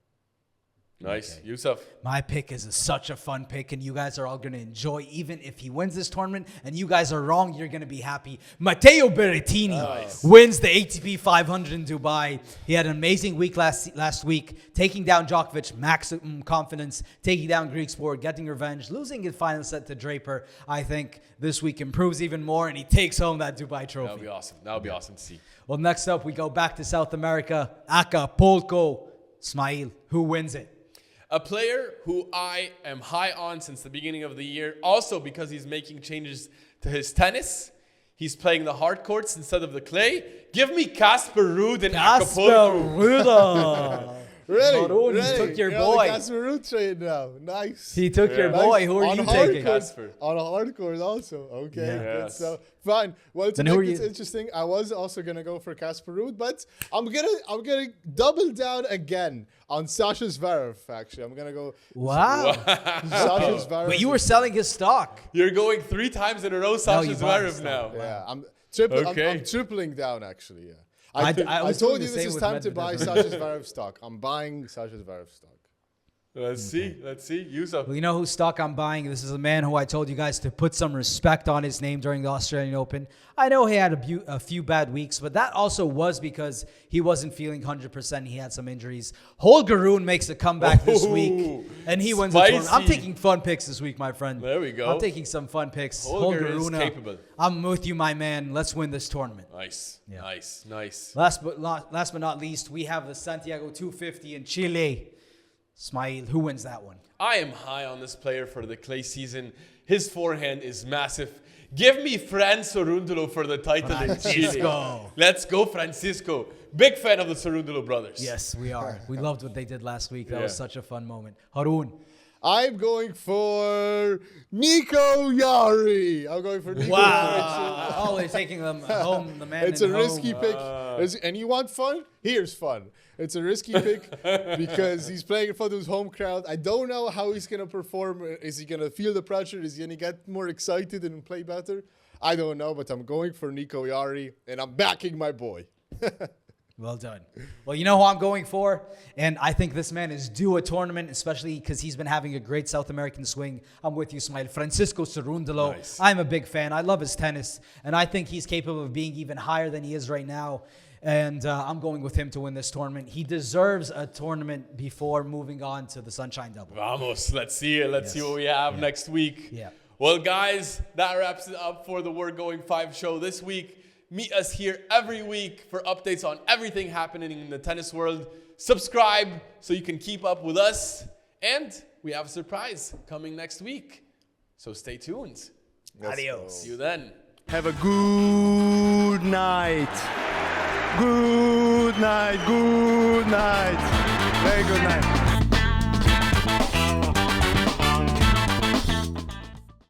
Nice. Okay. Yusuf. My pick is such a fun pick, and you guys are all going to enjoy, even if he wins this tournament, and you guys are wrong, you're going to be happy. Matteo Berrettini wins the ATP 500 in Dubai. He had an amazing week last week, taking down Djokovic, maximum confidence, taking down Greek sport, getting revenge, losing his final set to Draper. I think this week improves even more, and he takes home that Dubai trophy. That would be awesome. That would be awesome to see. Well, next up, we go back to South America. Acapulco. Smail, who wins it? A player who I am high on since the beginning of the year, also because he's making changes to his tennis. He's playing the hard courts instead of the clay. Give me Casper Ruud in Acapulco. Ruud. Really? He took your You're boy. on the Casper Ruud trade now. Nice. He took your boy. Who are you taking? Casper. On a hard court also. Okay. Yeah. Good. So fine. Well, to Then make this interesting, I was also gonna go for Casper Ruud, but I'm gonna double down again on Sasha Zverev. Actually, I'm gonna go. Wow. Sasha Zverev. But you were selling his stock. You're going 3 times in a row, Sasha you bought Zverev his now. Yeah, I'm Okay. tripling down actually. Yeah. I I was doing told you the this same is with time to Medvedev. buy Sasha Zverev stock. I'm buying Sasha Zverev stock. Let's see. Yusuf. Well, you know whose stock I'm buying? This is a man who I told you guys to put some respect on his name during the Australian Open. I know he had a few bad weeks, but that also was because he wasn't feeling 100%. He had some injuries. Holger Rune makes a comeback this week, and he wins the tournament. I'm taking fun picks this week, my friend. There we go. I'm taking some fun picks. Holger is Rune, capable. I'm with you, my man. Let's win this tournament. Nice. Yeah. Nice. Last but not least, we have the Santiago 250 in Chile. Smail, who wins that one? I am high on this player for the clay season. His forehand is massive. Give me Fran Sorundulo for the title in Chile. Let's go, Francisco. Big fan of the Sorundulo brothers. Yes, we are. We loved what they did last week. That was such a fun moment. Harun. I'm going for Nico Yari. I'm going for Nico Yari. Oh, they're taking them home. The man. It's a risky pick. And you want fun? Here's fun. It's a risky pick because he's playing in front of his home crowd. I don't know how he's going to perform. Is he going to feel the pressure? Is he going to get more excited and play better? I don't know, but I'm going for Nico Yari, and I'm backing my boy. Well done. Well, you know who I'm going for? And I think this man is due a tournament, especially because he's been having a great South American swing. I'm with you, Smile. Francisco Cerundolo. Nice. I'm a big fan. I love his tennis. And I think he's capable of being even higher than he is right now. And I'm going with him to win this tournament. He deserves a tournament before moving on to the Sunshine Double. Vamos, let's see it. Let's see what we have next week. Yeah. Well, guys, that wraps it up for the We're Going 5 show this week. Meet us here every week for updates on everything happening in the tennis world. Subscribe so you can keep up with us. And we have a surprise coming next week. So stay tuned. Adios. See you then. Have a good night. Good night. Good night. Very good night.